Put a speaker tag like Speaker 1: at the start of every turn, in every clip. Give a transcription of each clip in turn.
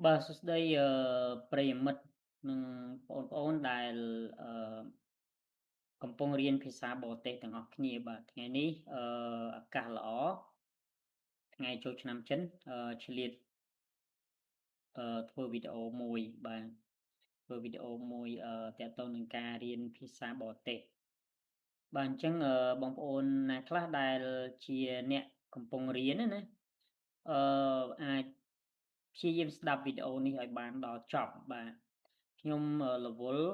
Speaker 1: បាទសួស្តីប្រិយមិត្តនិងបងប្អូនដែលកំពុងរៀនភាសាបរទេសទាំងអស់គ្នាបាទថ្ងៃនេះអាកាសល្អថ្ងៃចូលឆ្នាំចិនឆ្លៀតធ្វើវីដេអូមួយបាទធ្វើវីដេអូមួយទាក់ទងនឹងការរៀនភាសាបរទេសបាទអញ្ចឹងបងប្អូនណាខ្លះដែលជាអ្នកកំពុងរៀនណាអាចព្យាយាមស្ដាប់វីដេអូនេះឲ្យបានដល់ចប់បាទខ្ញុំរវល់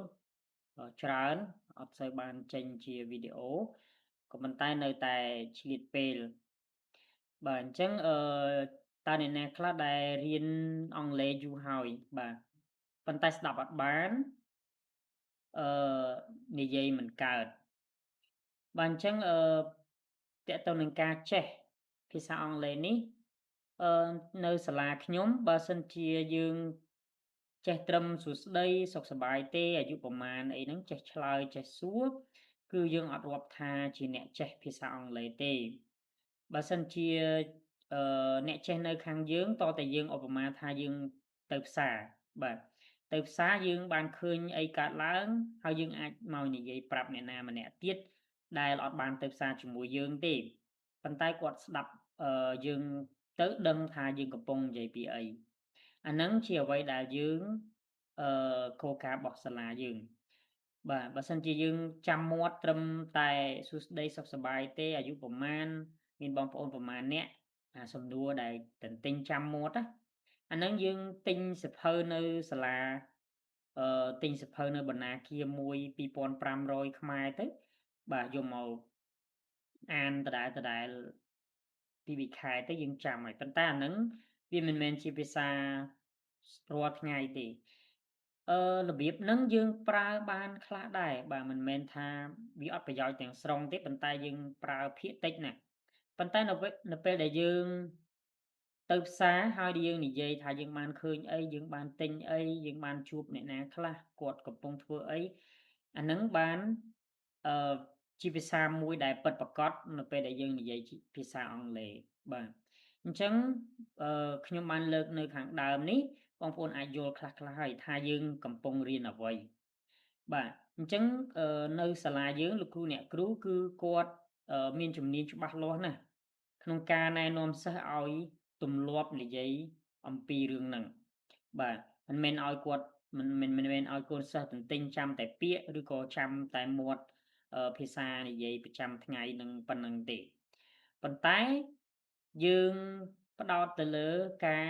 Speaker 1: ច្រើនអត់សូវបានចេញជាវីដេអូក៏ប៉ុន្តែនៅតែឆ្លៀតពេលបាទអញ្ចឹងតើអ្នកណាខ្លះដែលរៀនអង់គ្លេសយូរហើយបាទប៉ុន្តែស្ដាប់អត់បានអឺនិយាយមិនកើតបាទអញ្ចឹងទាក់ទងនឹងការចេះភាសាអង់គ្លេសនេះអឺនៅសាលាខ្ញុំបើសិនជាយើងចេះត្រឹមសួស្ដីសុខសប្បាយទេអាយុប្រមាណអីហ្នឹងចេះឆ្លើយចេះសួរគឺយើងអត់រាប់ថាជាអ្នកចេះភាសាអង់គ្លេសទេបើសិនជាអ្នកចេះនៅខាងយើងតតែយើងឧបមាថាយើងទៅផ្សារបាទទៅផ្សារយើងបានឃើញអីកើតឡើងហើយយើងអាចមកនិយាយប្រាប់អ្នកណាម្នាក់ទៀតដែលអត់បានទៅផ្សារជាមួយយើងទេប៉ុន្តែគាត់ស្ដាប់យើងទៅដឹងថាយើងកំពុងនិយាយពីអីអាហ្នឹងជាអ្វីដែលយើងគោលការណ៍របស់សាលាយើងបាទបើសិនជាយើងចាំមាត់ត្រឹមតែសួស្ដីសុខសប្បាយទេអាយុប៉ុន្មានមានបងប្អូនប៉ុន្មាននាក់អាសំណួរដែលទន្ទេញចាំមាត់ណាអាហ្នឹងយើងទិញសៀវភៅនៅសាលាទិញសៀវភៅនៅបណ្ណាគារមួយ2500ខ្មែរទៅបាទយកមកអានដដែលៗពីខែទៅយើងចាំហើយប៉ុន្តែអាហ្នឹងវាមិនមែនជាភាសារាល់ថ្ងៃទេរបៀបហ្នឹងយើងប្រើបានខ្លះដែរបាទមិនមែនថាវាអត់ប្រយោជន៍ទាំងស្រុងទេប៉ុន្តែយើងប្រើភាគតិចណាស់ប៉ុន្តែនៅពេលដែលយើងទៅផ្សារហើយយើងនិយាយថាយើងបានឃើញអីយើងបានទិញអីយើងបានជួបអ្នកណាខ្លះគាត់កំពុងធ្វើអីអាហ្នឹងបានអឺជាភាសាមួយដែលពិតប្រាកដនៅពេលដែលយើងនិយាយជាភាសាអង់គ្លេសបាទអញ្ចឹងខ្ញុំបានលើកនៅខាងដើមនេះបងប្អូនអាចយល់ខ្លះៗហើយថាយើងកំពុងរៀនអ្វីបាទអញ្ចឹងនៅសាលាយើងលោកគ្រូអ្នកគ្រូគឺគាត់មានជំនាញច្បាស់លាស់ណាស់ក្នុងការណែនាំសិស្សឲ្យទម្លាប់និយាយអំពីរឿងហ្នឹងបាទមិនមែនឲ្យគាត់មិនមែនឲ្យកូនសិស្សទន្ទេញចាំតែពាក្យឬក៏ចាំតែមាត់ភាសានិយាយប្រចាំថ្ងៃនឹងប៉ុណ្្នឹងទេប៉ុន្តែយើងផ្ដោតទៅលើការ